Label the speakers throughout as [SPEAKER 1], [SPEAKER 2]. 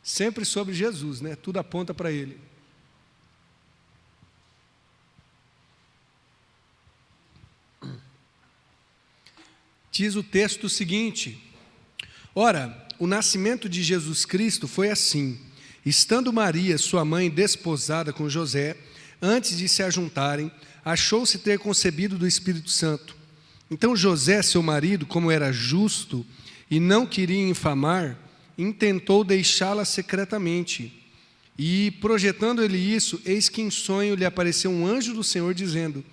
[SPEAKER 1] Sempre sobre Jesus, né? Tudo aponta para Ele. Diz o texto o seguinte: ora, o nascimento de Jesus Cristo foi assim: estando Maria, sua mãe, desposada com José, antes de se ajuntarem, achou-se ter concebido do Espírito Santo. Então José, seu marido, como era justo e não queria infamar, intentou deixá-la secretamente. E, projetando ele isso, eis que em sonho lhe apareceu um anjo do Senhor, dizendo: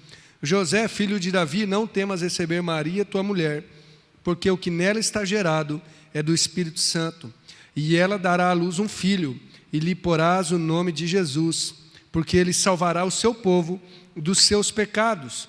[SPEAKER 1] José, filho de Davi, não temas receber Maria, tua mulher, porque o que nela está gerado é do Espírito Santo. E ela dará à luz um filho, e lhe porás o nome de Jesus, porque ele salvará o seu povo dos seus pecados.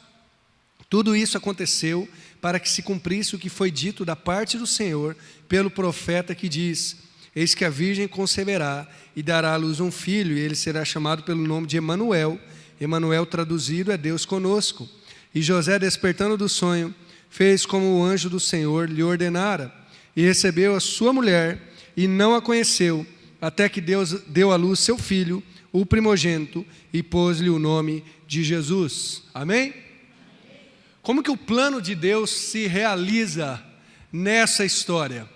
[SPEAKER 1] Tudo isso aconteceu para que se cumprisse o que foi dito da parte do Senhor pelo profeta, que diz: eis que a virgem conceberá e dará à luz um filho, e ele será chamado pelo nome de Emanuel. Emanuel traduzido é Deus conosco. E José, despertando do sonho, fez como o anjo do Senhor lhe ordenara, e recebeu a sua mulher, e não a conheceu, até que Deus deu à luz seu filho, o primogênito, e pôs-lhe o nome de Jesus. Amém? Como que o plano de Deus se realiza nessa história?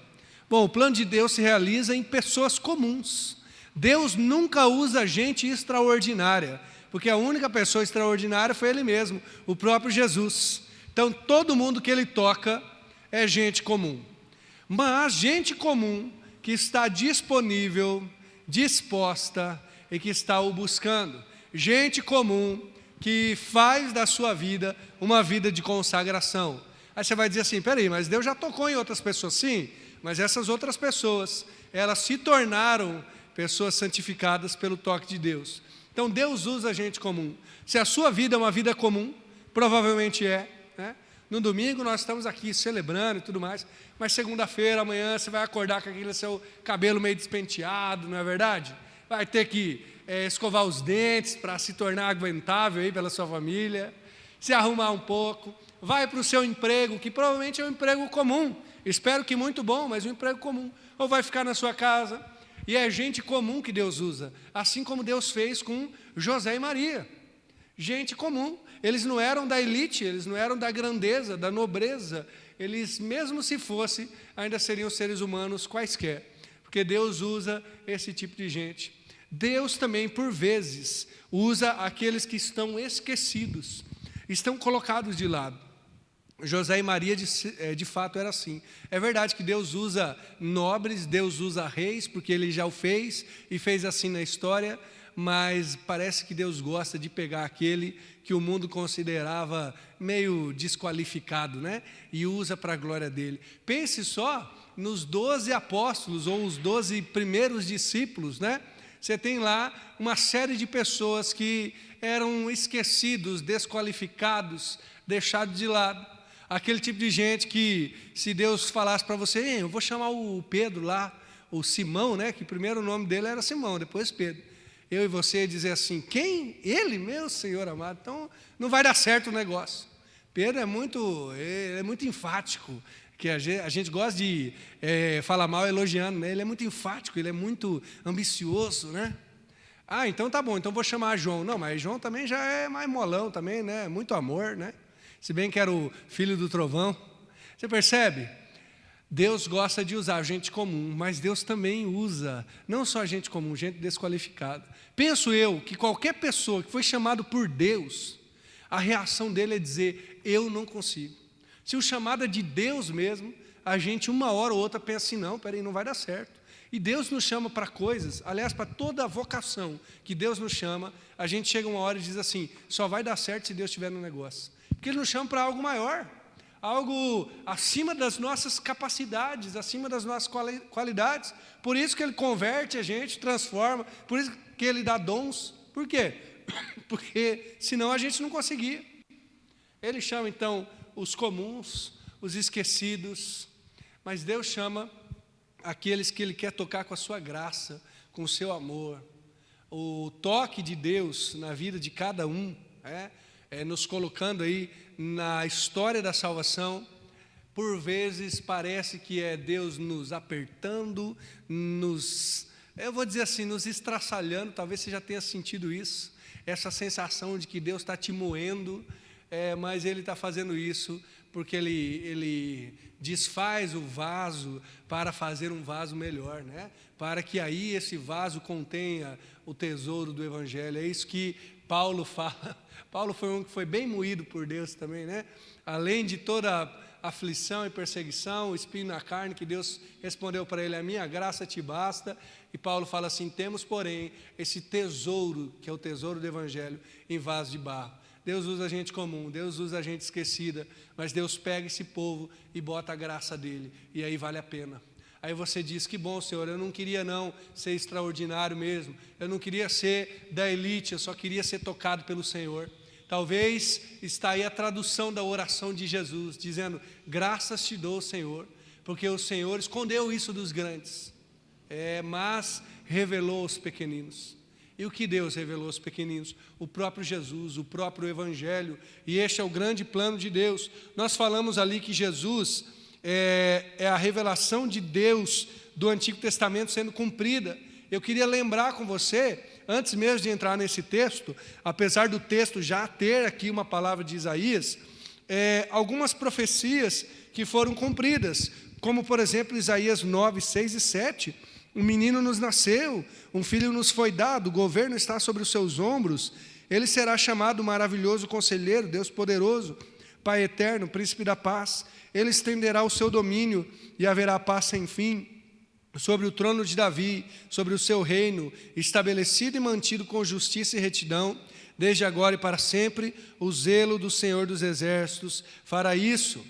[SPEAKER 1] Bom, o plano de Deus se realiza em pessoas comuns. Deus nunca usa gente extraordinária, porque a única pessoa extraordinária foi Ele mesmo, o próprio Jesus. Então, todo mundo que Ele toca é gente comum. Mas gente comum que está disponível, disposta e que está o buscando. Gente comum que faz da sua vida uma vida de consagração. Aí você vai dizer assim: peraí, mas Deus já tocou em outras pessoas? Sim, mas essas outras pessoas, elas se tornaram pessoas santificadas pelo toque de Deus. Então Deus usa gente comum. Se a sua vida é uma vida comum, provavelmente é, né? No domingo nós estamos aqui celebrando e tudo mais, mas segunda-feira, amanhã, você vai acordar com aquele seu cabelo meio despenteado, não é verdade? Vai ter que escovar os dentes para se tornar aguentável aí pela sua família, se arrumar um pouco, vai para o seu emprego, que provavelmente é um emprego comum, espero que muito bom, mas um emprego comum, ou vai ficar na sua casa. E é gente comum que Deus usa, assim como Deus fez com José e Maria. Gente comum, eles não eram da elite, eles não eram da grandeza, da nobreza, eles, mesmo se fosse, ainda seriam seres humanos quaisquer, porque Deus usa esse tipo de gente. Deus também, por vezes, usa aqueles que estão esquecidos, estão colocados de lado. José e Maria, de fato, era assim. É verdade que Deus usa nobres, Deus usa reis, porque Ele já o fez, e fez assim na história, mas parece que Deus gosta de pegar aquele que o mundo considerava meio desqualificado, né? E usa para a glória dele. Pense só nos 12 apóstolos, ou os 12 primeiros discípulos, né? Você tem lá uma série de pessoas que eram esquecidos, desqualificados, deixados de lado. Aquele tipo de gente que, se Deus falasse para você: eu vou chamar o Pedro lá, o Simão, né? Que primeiro o nome dele era Simão, depois Pedro. Eu e você dizer assim: quem? Ele? Meu Senhor amado. Então não vai dar certo o negócio. Pedro é muito enfático, que a gente gosta de falar mal elogiando, né? Ele é muito enfático, ele é muito ambicioso, né? Ah, então tá bom, então vou chamar João. Não, mas João também já é mais molão também, né? Muito amor, né? Se bem que era o filho do trovão. Você percebe? Deus gosta de usar gente comum, mas Deus também usa não só gente comum, gente desqualificada. Penso eu que qualquer pessoa que foi chamado por Deus, a reação dele é dizer: eu não consigo. Se o chamado é de Deus mesmo, a gente uma hora ou outra pensa assim: não, peraí, não vai dar certo. E Deus nos chama para coisas, aliás, para toda a vocação que Deus nos chama, a gente chega uma hora e diz assim: só vai dar certo se Deus estiver no negócio. Porque Ele nos chama para algo maior, algo acima das nossas capacidades, acima das nossas qualidades. Por isso que Ele converte a gente, transforma, por isso que Ele dá dons. Por quê? Porque senão a gente não conseguia. Ele chama então os comuns, os esquecidos, mas Deus chama aqueles que Ele quer tocar com a sua graça, com o seu amor. O toque de Deus na vida de cada um, nos colocando aí na história da salvação. Por vezes parece que é Deus nos apertando, nos eu vou dizer assim, nos estraçalhando. Talvez você já tenha sentido isso, essa sensação de que Deus está te moendo, mas Ele está fazendo isso porque Ele desfaz o vaso para fazer um vaso melhor, né? Para que aí esse vaso contenha o tesouro do Evangelho. É isso que Paulo fala. Paulo foi um que foi bem moído por Deus também, né? Além de toda aflição e perseguição, o espinho na carne, que Deus respondeu para ele: a minha graça te basta. E Paulo fala assim: temos, porém, esse tesouro, que é o tesouro do Evangelho, em vaso de barro. Deus usa a gente comum, Deus usa a gente esquecida, mas Deus pega esse povo e bota a graça dele, e aí vale a pena. Aí você diz: que bom, Senhor, eu não queria não ser extraordinário mesmo, eu não queria ser da elite, eu só queria ser tocado pelo Senhor. Talvez está aí a tradução da oração de Jesus, dizendo: graças te dou, Senhor, porque o Senhor escondeu isso dos grandes, mas revelou aos pequeninos. E o que Deus revelou aos pequeninos? O próprio Jesus, o próprio Evangelho. E este é o grande plano de Deus. Nós falamos ali que Jesus é a revelação de Deus do Antigo Testamento sendo cumprida. Eu queria lembrar com você, antes mesmo de entrar nesse texto, apesar do texto já ter aqui uma palavra de Isaías, algumas profecias que foram cumpridas, como por exemplo Isaías 9, 6 e 7, um menino nos nasceu, um filho nos foi dado, o governo está sobre os seus ombros, ele será chamado Maravilhoso Conselheiro, Deus Poderoso, Pai Eterno, Príncipe da Paz. Ele estenderá o seu domínio e haverá paz sem fim sobre o trono de Davi, sobre o seu reino, estabelecido e mantido com justiça e retidão, desde agora e para sempre. O zelo do Senhor dos Exércitos fará isso.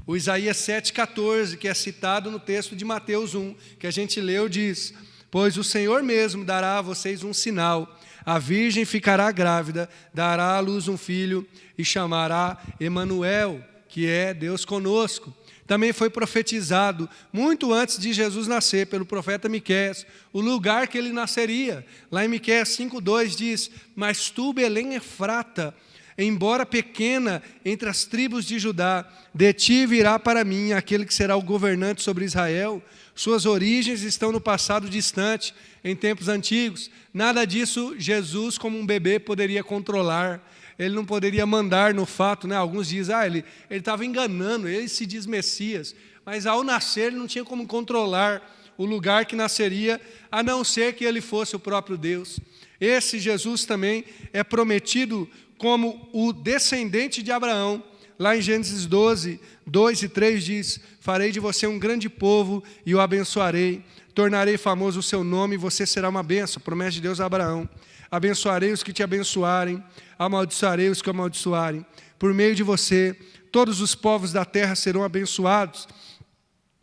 [SPEAKER 1] O Isaías 7,14, que é citado no texto de Mateus 1, que a gente leu, diz: pois o Senhor mesmo dará a vocês um sinal, a virgem ficará grávida, dará à luz um filho e chamará Emanuel, que é Deus conosco. Também foi profetizado, muito antes de Jesus nascer, pelo profeta Miqueias, o lugar que ele nasceria. Lá em Miqueias 5,2 diz: mas tu, Belém Efrata, embora pequena entre as tribos de Judá, de ti virá para mim aquele que será o governante sobre Israel. Suas origens estão no passado distante, em tempos antigos. Nada disso Jesus, como um bebê, poderia controlar. Ele não poderia mandar no fato, né? Alguns dizem: ele estava enganando, ele se diz Messias. Mas ao nascer ele não tinha como controlar o lugar que nasceria, a não ser que ele fosse o próprio Deus. Esse Jesus também é prometido como o descendente de Abraão. Lá em Gênesis 12, 2 e 3 diz: farei de você um grande povo e o abençoarei, tornarei famoso o seu nome e você será uma bênção. Promessa de Deus a Abraão: abençoarei os que te abençoarem, amaldiçoarei os que o amaldiçoarem. Por meio de você, todos os povos da terra serão abençoados.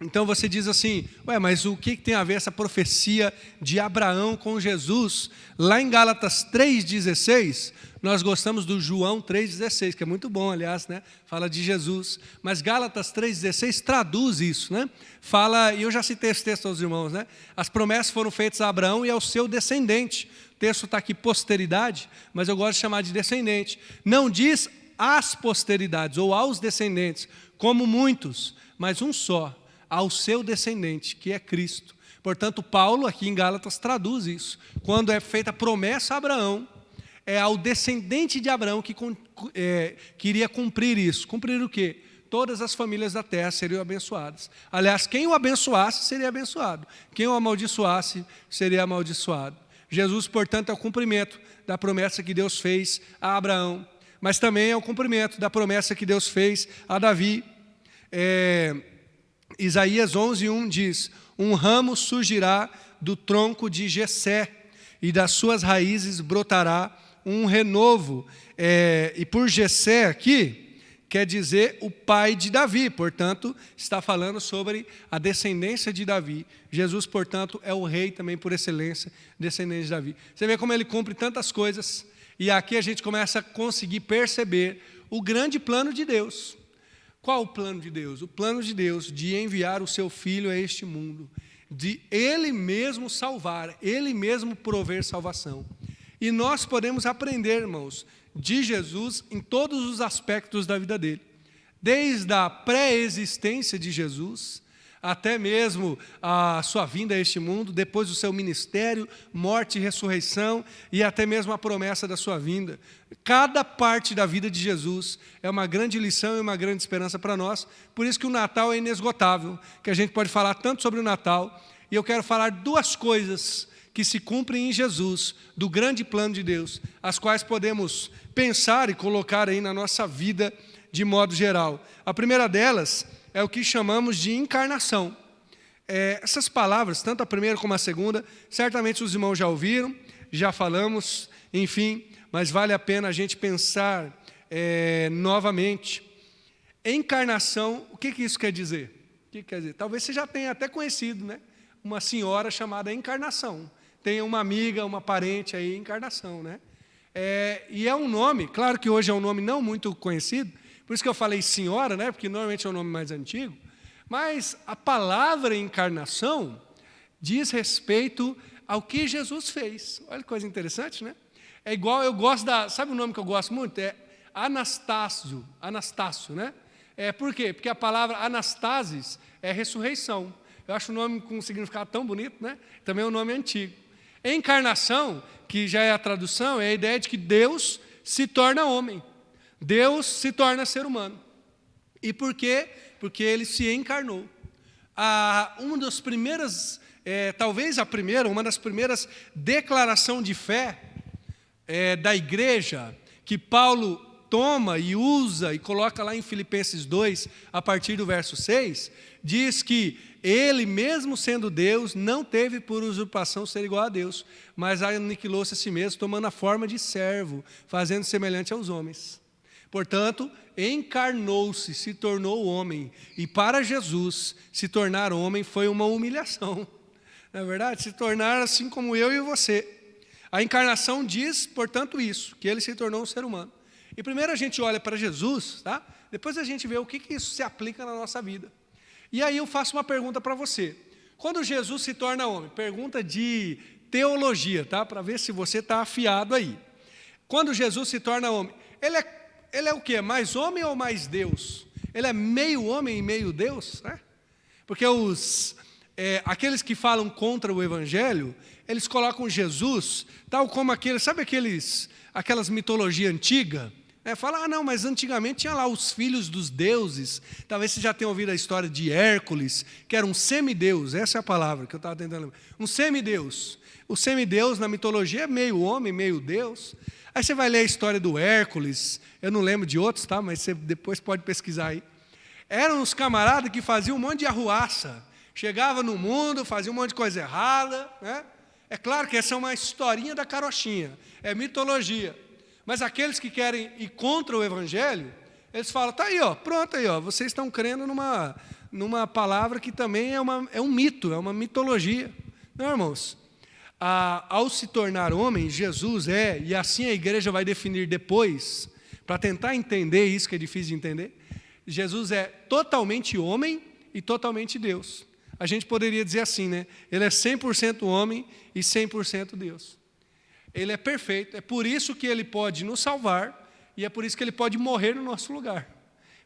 [SPEAKER 1] Então você diz assim: mas o que tem a ver essa profecia de Abraão com Jesus? Lá em Gálatas 3,16, nós gostamos do João 3,16, que é muito bom, aliás, né? Fala de Jesus. Mas Gálatas 3,16 traduz isso, né? Fala, e eu já citei esse texto aos irmãos, né? As promessas foram feitas a Abraão e ao seu descendente. O texto está aqui posteridade, mas eu gosto de chamar de descendente. Não diz às posteridades ou aos descendentes, como muitos, mas um só, ao seu descendente, que é Cristo. Portanto, Paulo, aqui em Gálatas, traduz isso. Quando é feita a promessa a Abraão, é ao descendente de Abraão que queria cumprir isso. Cumprir o quê? Todas as famílias da terra seriam abençoadas. Aliás, quem o abençoasse seria abençoado. Quem o amaldiçoasse seria amaldiçoado. Jesus, portanto, é o cumprimento da promessa que Deus fez a Abraão, mas também é o cumprimento da promessa que Deus fez a Davi. Isaías 11:1 diz: um ramo surgirá do tronco de Jessé, e das suas raízes brotará um renovo. E por Jessé aqui, quer dizer o pai de Davi, portanto, está falando sobre a descendência de Davi. Jesus, portanto, é o rei também por excelência, descendente de Davi. Você vê como ele cumpre tantas coisas, e aqui a gente começa a conseguir perceber o grande plano de Deus. Qual o plano de Deus? O plano de Deus de enviar o seu Filho a este mundo, de Ele mesmo salvar, Ele mesmo prover salvação. E nós podemos aprender, irmãos, de Jesus em todos os aspectos da vida dele. Desde a pré-existência de Jesus, até mesmo a sua vinda a este mundo, depois do seu ministério, morte e ressurreição, e até mesmo a promessa da sua vinda. Cada parte da vida de Jesus é uma grande lição e uma grande esperança para nós, por isso que o Natal é inesgotável, que a gente pode falar tanto sobre o Natal, e eu quero falar duas coisas que se cumprem em Jesus, do grande plano de Deus, as quais podemos pensar e colocar aí na nossa vida de modo geral. A primeira delas é o que chamamos de encarnação. Essas palavras, tanto a primeira como a segunda, certamente os irmãos já ouviram, já falamos, enfim, mas vale a pena a gente pensar novamente. Encarnação, o que isso quer dizer? O que quer dizer? Talvez você já tenha até conhecido, né? Uma senhora chamada Encarnação. Tem uma amiga, uma parente aí, Encarnação, né? E é um nome, claro que hoje é um nome não muito conhecido, por isso que eu falei senhora, né? Porque normalmente é um nome mais antigo, mas a palavra encarnação diz respeito ao que Jesus fez. Olha que coisa interessante, né? É igual, eu gosto sabe o nome que eu gosto muito? É Anastácio, né? Por quê? Porque a palavra Anastasis é ressurreição. Eu acho o nome com um significado tão bonito, né? Também é um nome antigo. Encarnação, que já é a tradução, é a ideia de que Deus se torna homem. Deus se torna ser humano. E por quê? Porque Ele se encarnou. Uma das primeiras, talvez a primeira, uma das primeiras declarações de fé da igreja, que Paulo toma e usa e coloca lá em Filipenses 2, a partir do verso 6, diz que Ele, mesmo sendo Deus, não teve por usurpação ser igual a Deus, mas aniquilou-se a si mesmo, tomando a forma de servo, fazendo semelhante aos homens. Portanto, encarnou-se, se tornou homem. E para Jesus, se tornar homem foi uma humilhação. Não é verdade? Se tornar assim como eu e você. A encarnação diz, portanto, isso, que Ele se tornou um ser humano. E primeiro a gente olha para Jesus, tá? Depois a gente vê o que isso se aplica na nossa vida. E aí eu faço uma pergunta para você. Quando Jesus se torna homem, pergunta de teologia, tá? Para ver se você está afiado aí. Quando Jesus se torna homem, ele é o quê? Mais homem ou mais Deus? Ele é meio homem e meio Deus, né? Porque aqueles que falam contra o Evangelho, eles colocam Jesus, tal como sabe aquelas mitologias antigas? Fala, não, mas antigamente tinha lá os filhos dos deuses. Talvez você já tenha ouvido a história de Hércules, que era um semideus, essa é a palavra que eu estava tentando lembrar. Um semideus. O semideus na mitologia é meio homem, meio Deus. Aí você vai ler a história do Hércules, eu não lembro de outros, tá? Mas você depois pode pesquisar aí. Eram uns camaradas que faziam um monte de arruaça. Chegava no mundo, fazia um monte de coisa errada, né? É claro que essa é uma historinha da carochinha, é mitologia. Mas aqueles que querem ir contra o Evangelho, eles falam, tá aí, ó, pronto aí, ó, vocês estão crendo numa palavra que também é um mito, é uma mitologia. Não, irmãos? Ao se tornar homem, Jesus e assim a igreja vai definir depois, para tentar entender isso que é difícil de entender, Jesus é totalmente homem e totalmente Deus. A gente poderia dizer assim, né? Ele é 100% homem e 100% Deus. Ele é perfeito, é por isso que Ele pode nos salvar e é por isso que Ele pode morrer no nosso lugar.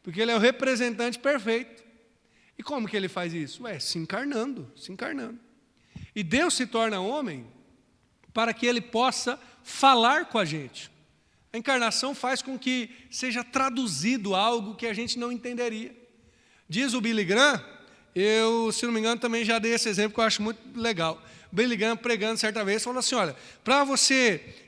[SPEAKER 1] Porque Ele é o representante perfeito. E como que Ele faz isso? Se encarnando. E Deus se torna homem para que Ele possa falar com a gente. A encarnação faz com que seja traduzido algo que a gente não entenderia. Diz o Billy Graham, eu, se não me engano, também já dei esse exemplo que eu acho muito legal. Billy Graham pregando certa vez, falou assim, olha,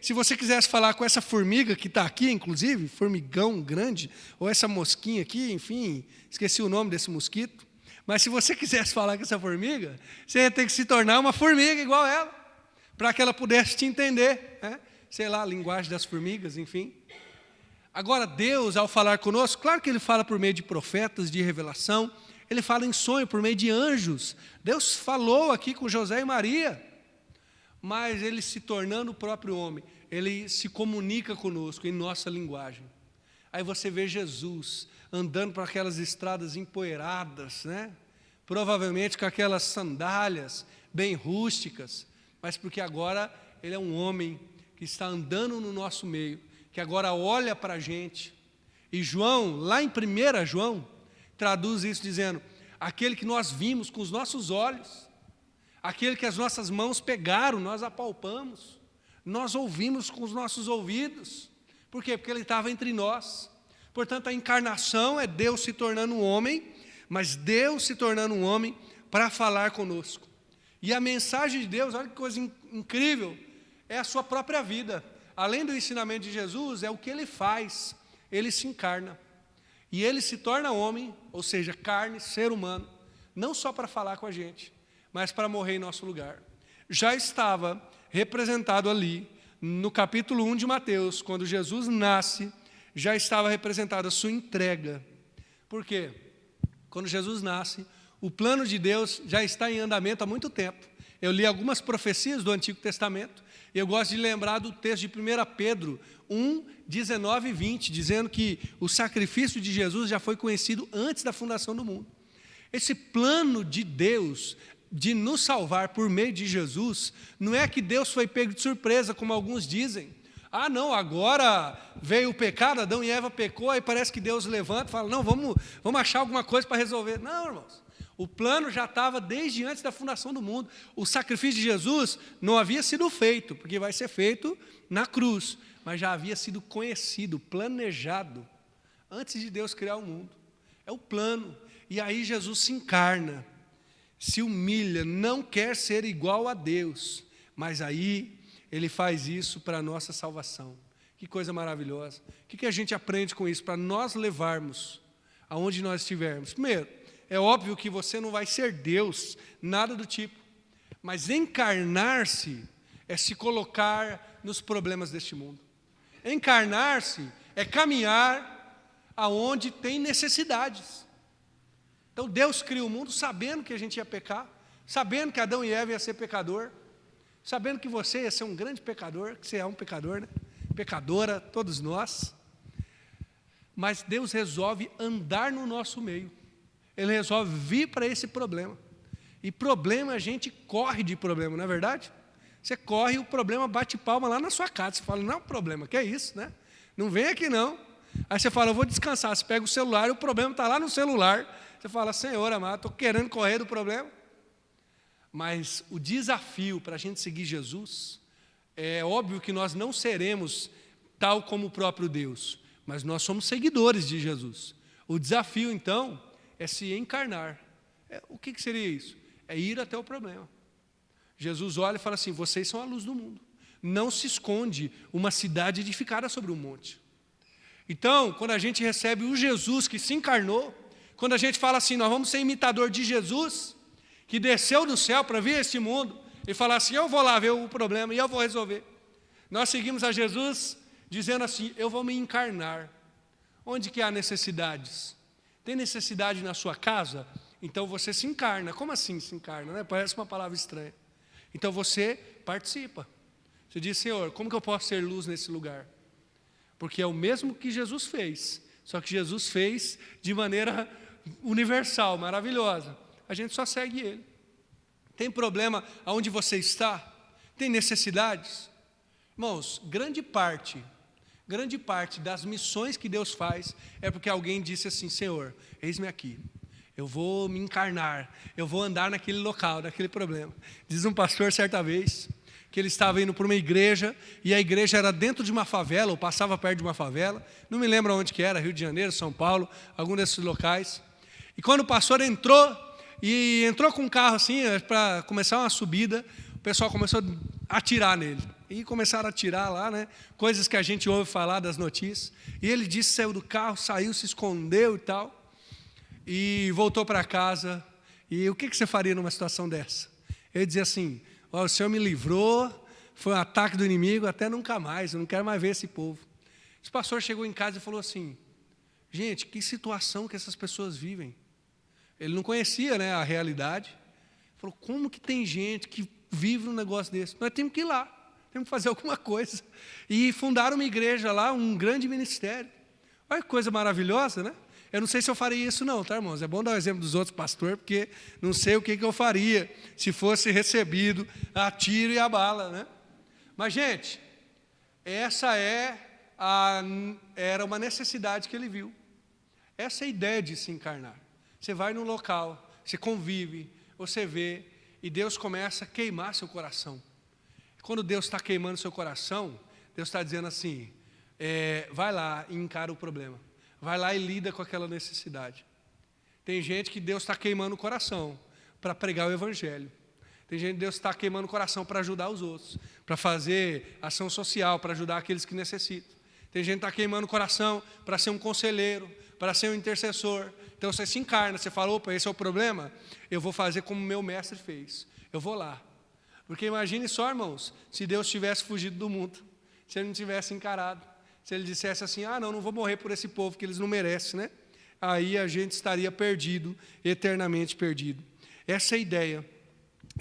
[SPEAKER 1] se você quisesse falar com essa formiga que está aqui, inclusive, formigão grande, ou essa mosquinha aqui, enfim, esqueci o nome desse mosquito, mas se você quisesse falar com essa formiga, você ia ter que se tornar uma formiga igual ela, para que ela pudesse te entender, né? Sei lá, a linguagem das formigas, enfim. Agora, Deus, ao falar conosco, claro que Ele fala por meio de profetas, de revelação, Ele fala em sonho, por meio de anjos. Deus falou aqui com José e Maria, mas Ele se tornando o próprio homem, Ele se comunica conosco em nossa linguagem. Aí você vê Jesus andando por aquelas estradas empoeiradas, né? Provavelmente com aquelas sandálias bem rústicas, mas porque agora Ele é um homem que está andando no nosso meio, que agora olha para a gente. E João, lá em 1 João, traduz isso dizendo, aquele que nós vimos com os nossos olhos, aquele que as nossas mãos pegaram, nós apalpamos, nós ouvimos com os nossos ouvidos. Por quê? Porque ele estava entre nós. Portanto, a encarnação é Deus se tornando um homem, mas Deus se tornando um homem para falar conosco. E a mensagem de Deus, olha que coisa incrível, é a sua própria vida. Além do ensinamento de Jesus, é o que ele faz. Ele se encarna. E ele se torna homem, ou seja, carne, ser humano, não só para falar com a gente, mas para morrer em nosso lugar. Já estava representado ali, no capítulo 1 de Mateus, quando Jesus nasce, já estava representada a sua entrega. Por quê? Quando Jesus nasce, o plano de Deus já está em andamento há muito tempo. Eu li algumas profecias do Antigo Testamento, e eu gosto de lembrar do texto de 1 Pedro 1, 19 e 20, dizendo que o sacrifício de Jesus já foi conhecido antes da fundação do mundo. Esse plano de Deus de nos salvar por meio de Jesus, não é que Deus foi pego de surpresa, como alguns dizem. Ah, não, agora veio o pecado, Adão e Eva pecou, aí parece que Deus levanta e fala, não, vamos achar alguma coisa para resolver. Não, irmãos, o plano já estava desde antes da fundação do mundo. O sacrifício de Jesus não havia sido feito, porque vai ser feito na cruz, mas já havia sido conhecido, planejado, antes de Deus criar o mundo. É o plano. E aí Jesus se encarna, se humilha, não quer ser igual a Deus, mas aí ele faz isso para a nossa salvação. Que coisa maravilhosa. O que a gente aprende com isso? Para nós levarmos aonde nós estivermos. Primeiro, é óbvio que você não vai ser Deus, nada do tipo. Mas encarnar-se é se colocar nos problemas deste mundo. Encarnar-se é caminhar aonde tem necessidades. Então Deus cria o mundo sabendo que a gente ia pecar, sabendo que Adão e Eva iam ser pecador, sabendo que você ia ser um grande pecador, que você é um pecador, né? Pecadora, todos nós. Mas Deus resolve andar no nosso meio. Ele resolve vir para esse problema. E problema, a gente corre de problema, não é verdade? Você corre e o problema bate palma lá na sua casa. Você fala, não é um problema, que é isso, né? Não vem aqui não. Aí você fala, eu vou descansar. Você pega o celular e o problema está lá no celular. Você fala, Senhor amado, estou querendo correr do problema. Mas o desafio para a gente seguir Jesus, é óbvio que nós não seremos tal como o próprio Deus, mas nós somos seguidores de Jesus. O desafio, então, é se encarnar. O que seria isso? É ir até o problema. Jesus olha e fala assim, vocês são a luz do mundo. Não se esconde uma cidade edificada sobre um monte. Então, quando a gente recebe o Jesus que se encarnou, quando a gente fala assim, nós vamos ser imitador de Jesus, que desceu do céu para vir a este mundo, e falar assim, eu vou lá ver o problema e eu vou resolver. Nós seguimos a Jesus dizendo assim, eu vou me encarnar. Onde que há necessidades? Tem necessidade na sua casa? Então você se encarna. Como assim se encarna? Né? Parece uma palavra estranha. Então você participa. Você diz, Senhor, como que eu posso ser luz nesse lugar? Porque é o mesmo que Jesus fez, só que Jesus fez de maneira universal, maravilhosa. A gente só segue Ele. Tem problema aonde você está? Tem necessidades? Irmãos, grande parte das missões que Deus faz é porque alguém disse assim, Senhor, eis-me aqui. Eu vou me encarnar, eu vou andar naquele local, naquele problema. Diz um pastor certa vez que ele estava indo para uma igreja e a igreja era dentro de uma favela, ou passava perto de uma favela, não me lembro onde que era, Rio de Janeiro, São Paulo, algum desses locais. E quando o pastor entrou com um carro assim, para começar uma subida, o pessoal começou a atirar nele. E começaram a atirar lá, né? Coisas que a gente ouve falar das notícias. E ele disse, saiu do carro, saiu, se escondeu e tal. E voltou para casa. E o que você faria numa situação dessa? Ele dizia assim, o Senhor me livrou, foi um ataque do inimigo, até nunca mais, eu não quero mais ver esse povo. Esse pastor chegou em casa e falou assim, gente, que situação que essas pessoas vivem. Ele não conhecia, né, a realidade. Falou, como que tem gente que vive um negócio desse? Nós temos que ir lá, temos que fazer alguma coisa. E fundaram uma igreja lá, um grande ministério. Olha que coisa maravilhosa, né? Eu não sei se eu faria isso não, tá, irmãos? É bom dar o exemplo dos outros pastores, porque não sei o que eu faria se fosse recebido a tiro e a bala, né? Mas, gente, essa era uma necessidade que ele viu. Essa é a ideia de se encarnar. Você vai num local você convive, você vê, e Deus começa a queimar seu coração. Quando Deus está queimando seu coração, Deus está dizendo assim, vai lá e encara o problema. Vai lá e lida com aquela necessidade. Tem gente que Deus está queimando o coração para pregar o Evangelho. Tem gente que Deus está queimando o coração para ajudar os outros, para fazer ação social, para ajudar aqueles que necessitam. Tem gente que está queimando o coração para ser um conselheiro, para ser um intercessor. Então você se encarna, você fala, opa, esse é o problema, eu vou fazer como meu mestre fez. Eu vou lá. Porque imagine só, irmãos, se Deus tivesse fugido do mundo, se Ele não tivesse encarado, se Ele dissesse assim, não vou morrer por esse povo que eles não merecem, né? Aí a gente estaria perdido, eternamente perdido. Essa é a ideia.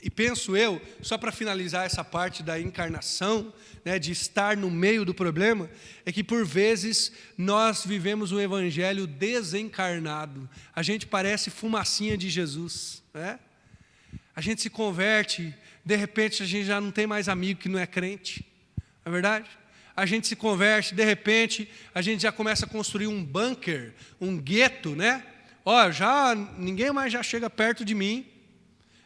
[SPEAKER 1] E penso eu, só para finalizar essa parte da encarnação, né, de estar no meio do problema, é que por vezes nós vivemos um evangelho desencarnado. A gente parece fumacinha de Jesus, né? A gente se converte, de repente a gente já não tem mais amigo que não é crente, não é verdade? A gente se converte, de repente a gente já começa a construir um bunker, um gueto, né? Ninguém mais já chega perto de mim.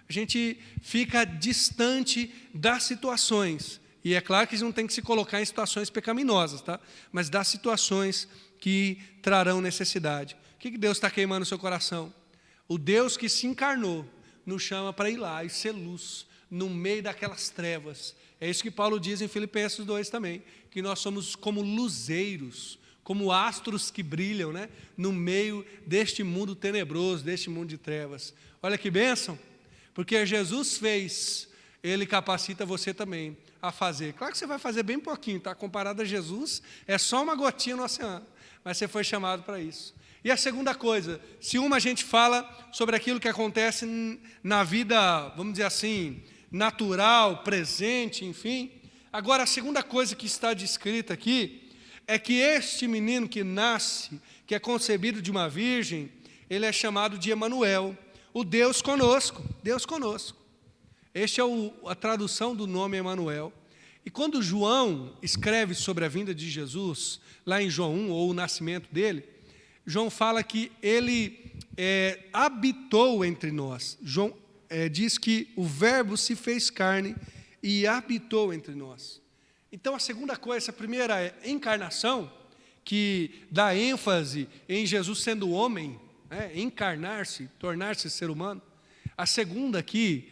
[SPEAKER 1] A gente fica distante das situações. E é claro que eles não tem que se colocar em situações pecaminosas, tá? Mas das situações que trarão necessidade. O que Deus está queimando no seu coração? O Deus que se encarnou nos chama para ir lá e ser luz no meio daquelas trevas. É isso que Paulo diz em Filipenses 2 também, que nós somos como luzeiros, como astros que brilham, né, no meio deste mundo tenebroso, deste mundo de trevas. Olha que bênção! Porque Jesus fez, Ele capacita você também a fazer. Claro que você vai fazer bem pouquinho, tá? Comparado a Jesus, é só uma gotinha no oceano. Mas você foi chamado para isso. E a segunda coisa, se a gente fala sobre aquilo que acontece na vida, vamos dizer assim, natural, presente, enfim. Agora, a segunda coisa que está descrita aqui, é que este menino que nasce, que é concebido de uma virgem, ele é chamado de Emanuel. O Deus conosco, Deus conosco. Este é a tradução do nome Emanuel. E quando João escreve sobre a vinda de Jesus, lá em João 1, ou o nascimento dele, João fala que ele habitou entre nós. João diz que o verbo se fez carne e habitou entre nós. Então a segunda coisa, a primeira é encarnação, que dá ênfase em Jesus sendo homem, encarnar-se, tornar-se ser humano. A segunda aqui,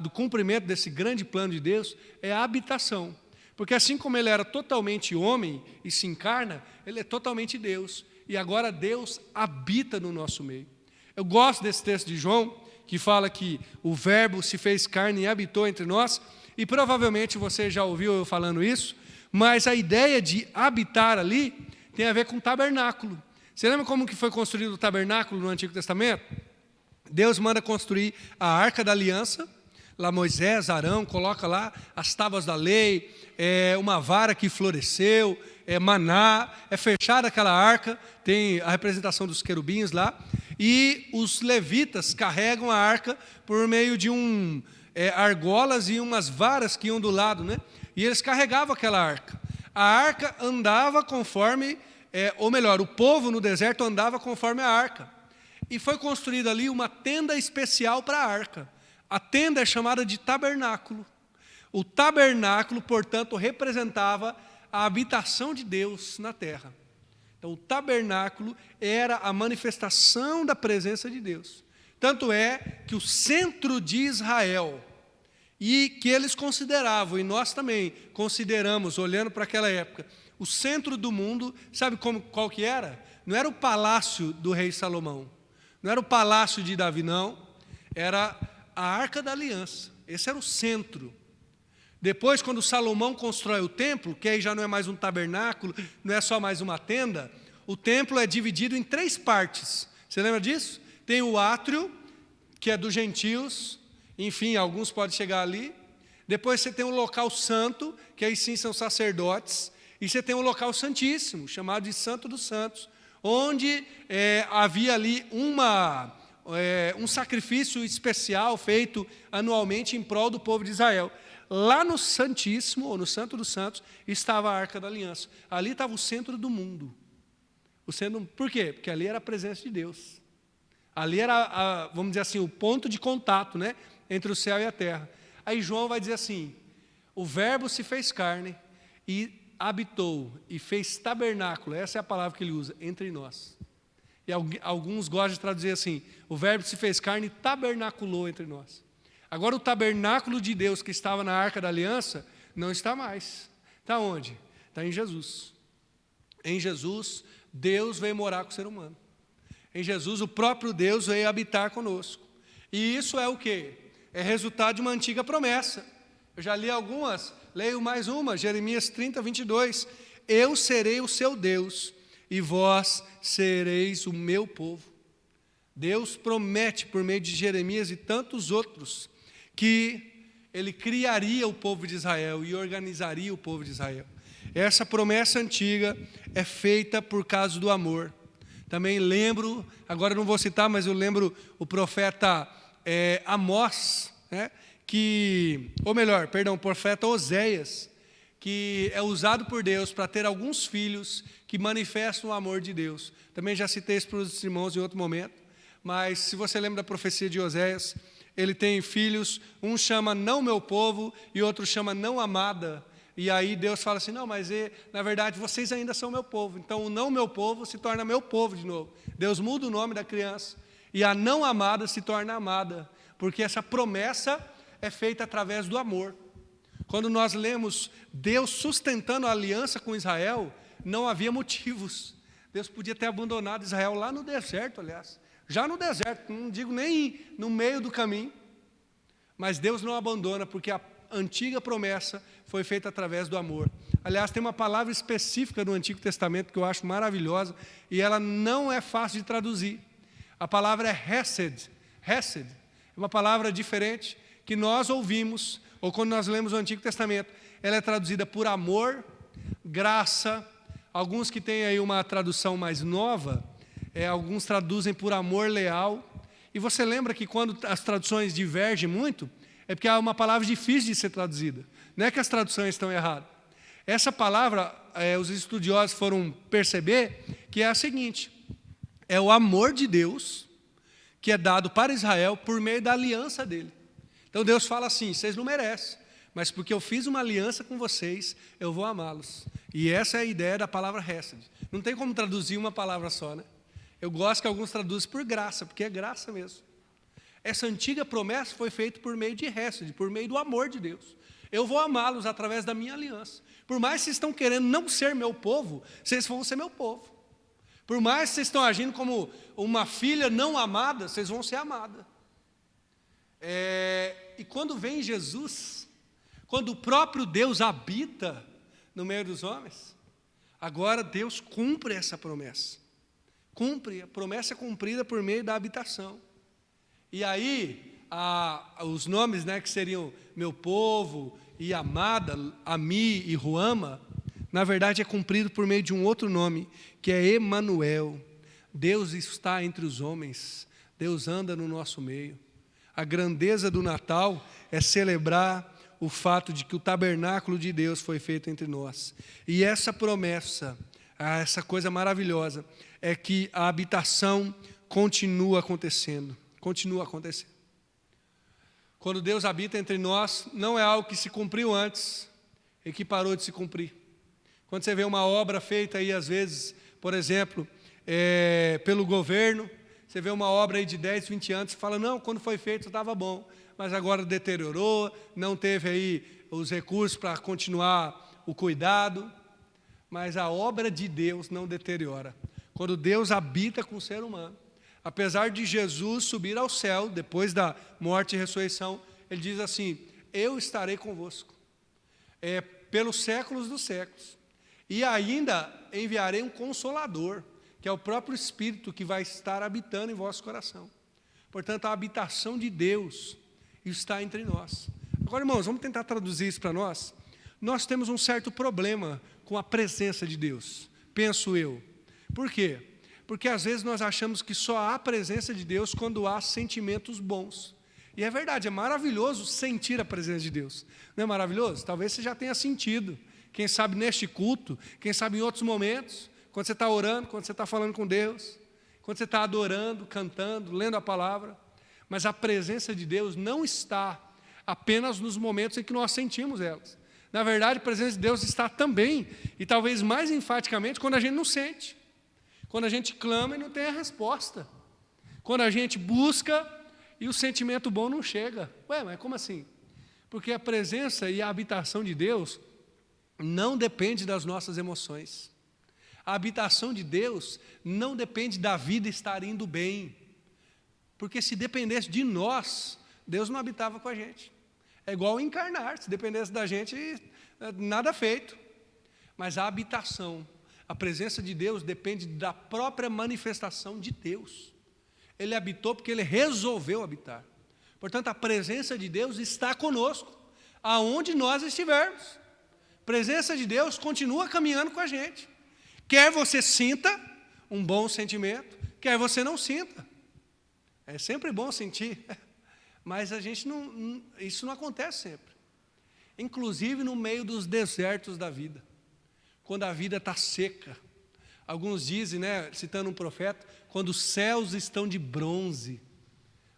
[SPEAKER 1] do cumprimento desse grande plano de Deus, é a habitação. Porque assim como ele era totalmente homem e se encarna, ele é totalmente Deus. E agora Deus habita no nosso meio. Eu gosto desse texto de João, que fala que o verbo se fez carne e habitou entre nós, e provavelmente você já ouviu eu falando isso, mas a ideia de habitar ali tem a ver com tabernáculo. Você lembra como que foi construído o tabernáculo no Antigo Testamento? Deus manda construir a Arca da Aliança, lá Moisés, Arão, coloca lá as tábuas da lei, uma vara que floresceu, maná, fechada aquela arca, tem a representação dos querubins lá, e os levitas carregam a arca por meio de argolas e umas varas que iam do lado, né? E eles carregavam aquela arca. A arca andava conforme, ou melhor, o povo no deserto andava conforme a arca. E foi construída ali uma tenda especial para a arca. A tenda é chamada de tabernáculo. O tabernáculo, portanto, representava a habitação de Deus na terra. Então, o tabernáculo era a manifestação da presença de Deus. Tanto é que o centro de Israel, e que eles consideravam, e nós também consideramos, olhando para aquela época, o centro do mundo, sabe qual que era? Não era o palácio do rei Salomão, não era o palácio de Davi, não, era a Arca da Aliança. Esse era o centro. Depois, quando Salomão constrói o templo, que aí já não é mais um tabernáculo, não é só mais uma tenda, o templo é dividido em 3 partes. Você lembra disso? Tem o átrio, que é dos gentios, enfim, alguns podem chegar ali. Depois você tem o local santo, que aí sim são sacerdotes. E você tem o local santíssimo, chamado de Santo dos Santos, onde havia ali um sacrifício especial feito anualmente em prol do povo de Israel. Lá no Santíssimo, ou no Santo dos Santos, estava a Arca da Aliança. Ali estava o centro do mundo. Por quê? Porque ali era a presença de Deus. Ali era, vamos dizer assim, o ponto de contato, né, entre o céu e a terra. Aí João vai dizer assim: o verbo se fez carne e habitou, e fez tabernáculo, essa é a palavra que ele usa, entre nós. E alguns gostam de traduzir assim: o verbo se fez carne e tabernaculou entre nós. Agora o tabernáculo de Deus que estava na Arca da Aliança não está mais. Está onde? Está em Jesus. Em Jesus, Deus veio morar com o ser humano. Em Jesus, o próprio Deus veio habitar conosco. E isso é o quê? É resultado de uma antiga promessa. Eu já li algumas, leio mais uma, Jeremias 30, 22. Eu serei o seu Deus, e vós sereis o meu povo. Deus promete, por meio de Jeremias e tantos outros, que Ele criaria o povo de Israel e organizaria o povo de Israel. Essa promessa antiga é feita por causa do amor. Também lembro, agora não vou citar, mas eu lembro o profeta Amós, né, o profeta Oséias, que é usado por Deus para ter alguns filhos que manifestam o amor de Deus. Também já citei isso para os irmãos em outro momento, mas se você lembra da profecia de Oséias, ele tem filhos, um chama não meu povo e outro chama não amada. E aí Deus fala assim: não, mas na verdade vocês ainda são meu povo. Então o não meu povo se torna meu povo de novo. Deus muda o nome da criança. E a não amada se torna amada. Porque essa promessa é feita através do amor. Quando nós lemos Deus sustentando a aliança com Israel, não havia motivos. Deus podia ter abandonado Israel lá no deserto, aliás. Já no deserto, não digo nem no meio do caminho. Mas Deus não abandona, porque a antiga promessa foi feita através do amor. Aliás, tem uma palavra específica no Antigo Testamento que eu acho maravilhosa, e ela não é fácil de traduzir. A palavra é hesed. Hesed é uma palavra diferente que nós ouvimos, ou quando nós lemos o Antigo Testamento, ela é traduzida por amor, graça. Alguns que têm aí uma tradução mais nova, alguns traduzem por amor leal. E você lembra que quando as traduções divergem muito, é porque é uma palavra difícil de ser traduzida. Não é que as traduções estão erradas. Essa palavra, os estudiosos foram perceber que é a seguinte: é o amor de Deus que é dado para Israel por meio da aliança dele. Então Deus fala assim: vocês não merecem, mas porque eu fiz uma aliança com vocês, eu vou amá-los. E essa é a ideia da palavra hesed. Não tem como traduzir uma palavra só, né? Eu gosto que alguns traduzem por graça, porque é graça mesmo. Essa antiga promessa foi feita por meio de hesed, por meio do amor de Deus. Eu vou amá-los através da minha aliança. Por mais que vocês estão querendo não ser meu povo, vocês vão ser meu povo. Por mais que vocês estão agindo como uma filha não amada, vocês vão ser amada. E quando vem Jesus, quando o próprio Deus habita no meio dos homens, agora Deus cumpre essa promessa. Cumpre, a promessa é cumprida por meio da habitação. E aí, os nomes, né, que seriam meu povo e amada, Ami e Ruama, na verdade é cumprido por meio de um outro nome, que é Emanuel. Deus está entre os homens, Deus anda no nosso meio. A grandeza do Natal é celebrar o fato de que o tabernáculo de Deus foi feito entre nós. E essa promessa, essa coisa maravilhosa, é que a habitação continua acontecendo. Continua acontecendo. Quando Deus habita entre nós, não é algo que se cumpriu antes e que parou de se cumprir. Quando você vê uma obra feita aí, às vezes, por exemplo, pelo governo, você vê uma obra aí de 10, 20 anos, você fala: não, quando foi feito estava bom, mas agora deteriorou, não teve aí os recursos para continuar o cuidado. Mas a obra de Deus não deteriora. Quando Deus habita com o ser humano, apesar de Jesus subir ao céu, depois da morte e ressurreição, ele diz assim: eu estarei convosco, pelos séculos dos séculos, e ainda enviarei um Consolador, que é o próprio Espírito que vai estar habitando em vosso coração. Portanto, a habitação de Deus está entre nós. Agora, irmãos, vamos tentar traduzir isso para nós. Nós temos um certo problema com a presença de Deus, penso eu. Por quê? Porque às vezes nós achamos que só há presença de Deus quando há sentimentos bons. E é verdade, é maravilhoso sentir a presença de Deus. Não é maravilhoso? Talvez você já tenha sentido. Quem sabe neste culto, quem sabe em outros momentos, quando você está orando, quando você está falando com Deus. quando você está adorando, cantando, lendo a palavra, mas a presença de Deus não está apenas nos momentos em que nós sentimos elas. Na verdade, a presença de Deus está também, e talvez mais enfaticamente, quando a gente não sente. Quando a gente clama e não tem a resposta. Quando a gente busca e o sentimento bom não chega. Ué, mas como assim? Porque a presença e a habitação de Deus não depende das nossas emoções. A habitação de Deus não depende da vida estar indo bem. Porque se dependesse de nós, Deus não habitava com a gente. É igual encarnar, se dependesse da gente, nada feito. Mas a habitação, a presença de Deus depende da própria manifestação de Deus. Ele habitou porque Ele resolveu habitar. Portanto, a presença de Deus está conosco, aonde nós estivermos. A presença de Deus continua caminhando com a gente. Quer você sinta um bom sentimento, quer você não sinta. É sempre bom sentir, mas isso não acontece sempre. Inclusive no meio dos desertos da vida, quando a vida está seca. Alguns dizem, citando um profeta, quando os céus estão de bronze,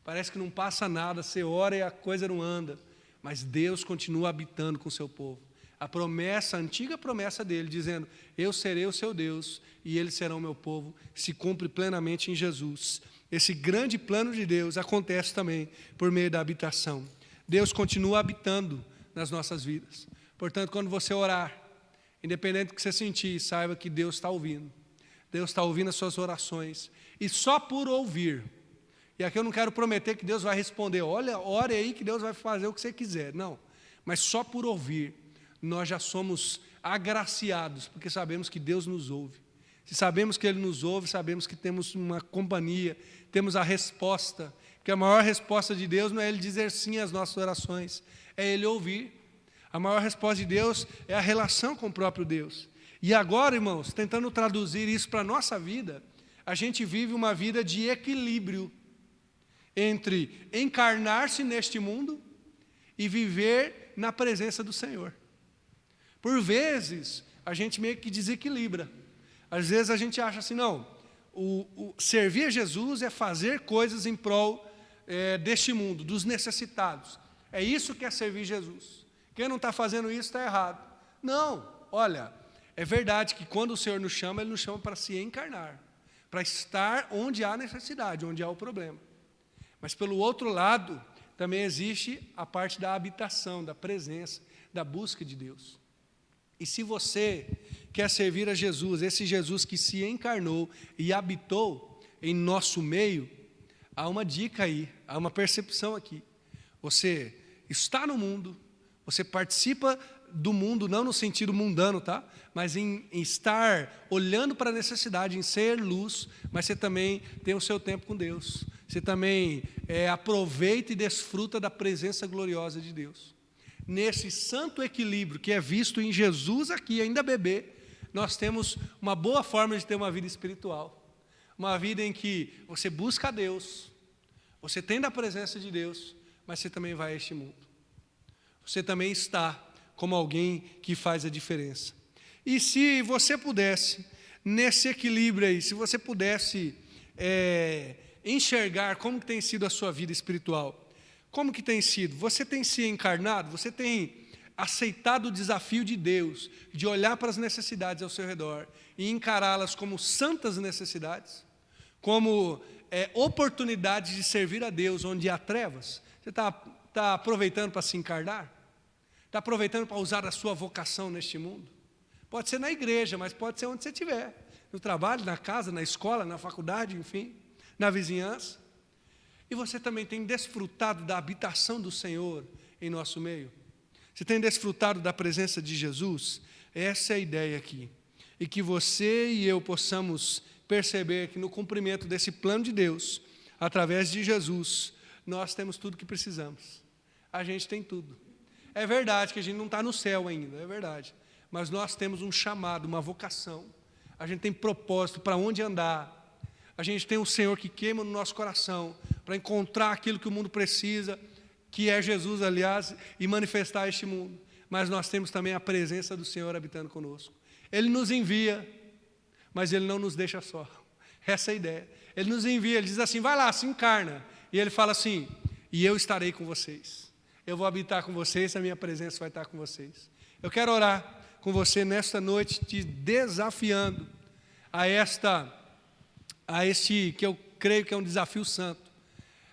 [SPEAKER 1] parece que não passa nada, você ora e a coisa não anda, mas Deus continua habitando com o seu povo. A antiga promessa dele, dizendo, eu serei o seu Deus e eles serão o meu povo, se cumpre plenamente em Jesus. Esse grande plano de Deus acontece também por meio da habitação. Deus continua habitando nas nossas vidas. Portanto, quando você orar, independente do que você sentir, saiba que Deus está ouvindo. Deus está ouvindo as suas orações. E só por ouvir, e aqui eu não quero prometer que Deus vai responder, olha, ore aí que Deus vai fazer o que você quiser. Não, mas só por ouvir, nós já somos agraciados, porque sabemos que Deus nos ouve. Se sabemos que Ele nos ouve, sabemos que temos uma companhia, temos a resposta, que a maior resposta de Deus não é Ele dizer sim às nossas orações, é Ele ouvir. A maior resposta de Deus é a relação com o próprio Deus. E agora, irmãos, tentando traduzir isso para a nossa vida, a gente vive uma vida de equilíbrio entre encarnar-se neste mundo e viver na presença do Senhor. Por vezes, a gente meio que desequilibra. Às vezes a gente acha assim, não, servir a Jesus é fazer coisas em prol deste mundo, dos necessitados. É isso que é servir Jesus. Quem não está fazendo isso está errado. Não, olha, é verdade que quando o Senhor nos chama, Ele nos chama para se encarnar, para estar onde há necessidade, onde há o problema. Mas pelo outro lado, também existe a parte da habitação, da presença, da busca de Deus. E se você quer servir a Jesus, esse Jesus que se encarnou e habitou em nosso meio, há uma dica aí, há uma percepção aqui. Você está no mundo, você participa do mundo, não no sentido mundano, tá? Mas em estar olhando para a necessidade, em ser luz, mas você também tem o seu tempo com Deus. Você também aproveita e desfruta da presença gloriosa de Deus. Nesse santo equilíbrio que é visto em Jesus aqui, ainda bebê, nós temos uma boa forma de ter uma vida espiritual. Uma vida em que você busca a Deus, você tem da presença de Deus, mas você também vai a este mundo. Você também está como alguém que faz a diferença. E se você pudesse, nesse equilíbrio aí, se você pudesse enxergar como que tem sido a sua vida espiritual, como que tem sido? Você tem se encarnado? Você tem aceitado o desafio de Deus, de olhar para as necessidades ao seu redor e encará-las como santas necessidades? Como oportunidades de servir a Deus onde há trevas? Você está aproveitando para se encarnar? Está aproveitando para usar a sua vocação neste mundo? Pode ser na igreja, mas pode ser onde você estiver. No trabalho, na casa, na escola, na faculdade, enfim, na vizinhança. E você também tem desfrutado da habitação do Senhor em nosso meio? Você tem desfrutado da presença de Jesus? Essa é a ideia aqui. E que você e eu possamos perceber que no cumprimento desse plano de Deus, através de Jesus, nós temos tudo o que precisamos. A gente tem tudo. É verdade que a gente não está no céu ainda, é verdade. Mas nós temos um chamado, uma vocação. A gente tem propósito para onde andar. A gente tem o Senhor que queima no nosso coração para encontrar aquilo que o mundo precisa, que é Jesus, aliás, e manifestar este mundo. Mas nós temos também a presença do Senhor habitando conosco. Ele nos envia, mas Ele não nos deixa só. Essa é a ideia. Ele nos envia, ele diz assim, vai lá, se encarna. E ele fala assim, e eu estarei com vocês. Eu vou habitar com vocês, a minha presença vai estar com vocês. Eu quero orar com você nesta noite, te desafiando a este que eu creio que é um desafio santo,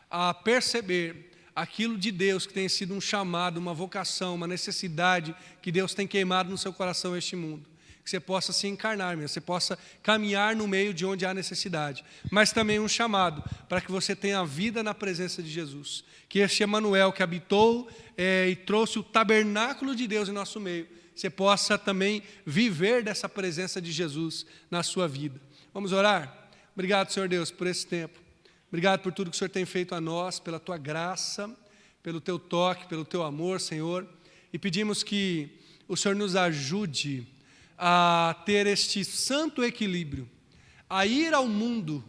[SPEAKER 1] a perceber aquilo de Deus que tem sido um chamado, uma vocação, uma necessidade que Deus tem queimado no seu coração este mundo. Que você possa se encarnar, você possa caminhar no meio de onde há necessidade. Mas também um chamado para que você tenha a vida na presença de Jesus. Que este Emanuel que habitou e trouxe o tabernáculo de Deus em nosso meio, você possa também viver dessa presença de Jesus na sua vida. Vamos orar? Obrigado, Senhor Deus, por esse tempo. Obrigado por tudo que o Senhor tem feito a nós, pela Tua graça, pelo Teu toque, pelo Teu amor, Senhor. E pedimos que o Senhor nos ajude a ter este santo equilíbrio, a ir ao mundo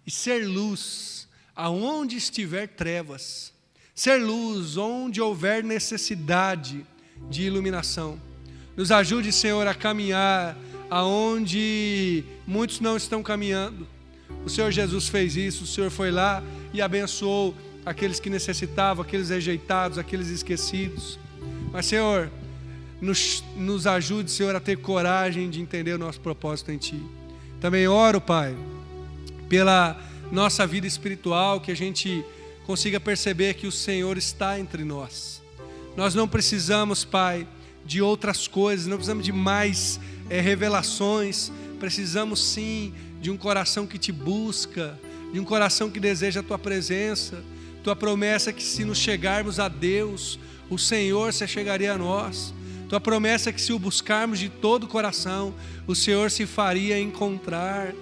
[SPEAKER 1] e ser luz aonde estiver trevas, ser luz onde houver necessidade de iluminação. Nos ajude, Senhor, a caminhar aonde muitos não estão caminhando. O Senhor Jesus fez isso, o Senhor foi lá e abençoou aqueles que necessitavam, aqueles rejeitados, aqueles esquecidos. Mas, Senhor, nos ajude, Senhor, a ter coragem de entender o nosso propósito em Ti. Também oro, Pai, pela nossa vida espiritual, que a gente consiga perceber que o Senhor está entre nós. Nós não precisamos, Pai, de outras coisas, não precisamos de mais revelações, precisamos sim de um coração que Te busca, de um coração que deseja a Tua presença. Tua promessa é que se nos chegarmos a Deus, o Senhor se chegaria a nós. Tua promessa é que se o buscarmos de todo o coração, o Senhor se faria encontrar.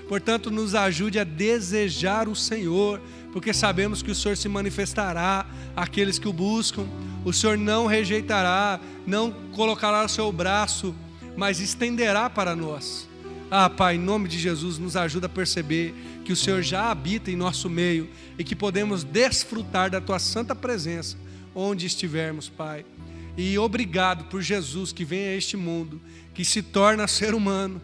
[SPEAKER 1] Portanto, nos ajude a desejar o Senhor, porque sabemos que o Senhor se manifestará àqueles que o buscam. O Senhor não rejeitará, não colocará o seu braço, mas estenderá para nós. Pai, em nome de Jesus, nos ajuda a perceber que o Senhor já habita em nosso meio e que podemos desfrutar da Tua santa presença onde estivermos, Pai. E obrigado por Jesus que vem a este mundo, que se torna ser humano,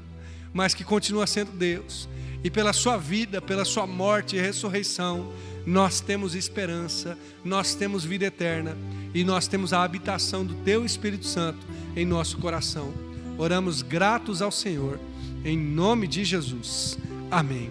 [SPEAKER 1] mas que continua sendo Deus. E pela sua vida, pela sua morte e ressurreição, nós temos esperança, nós temos vida eterna e nós temos a habitação do Teu Espírito Santo em nosso coração. Oramos gratos ao Senhor, em nome de Jesus. Amém.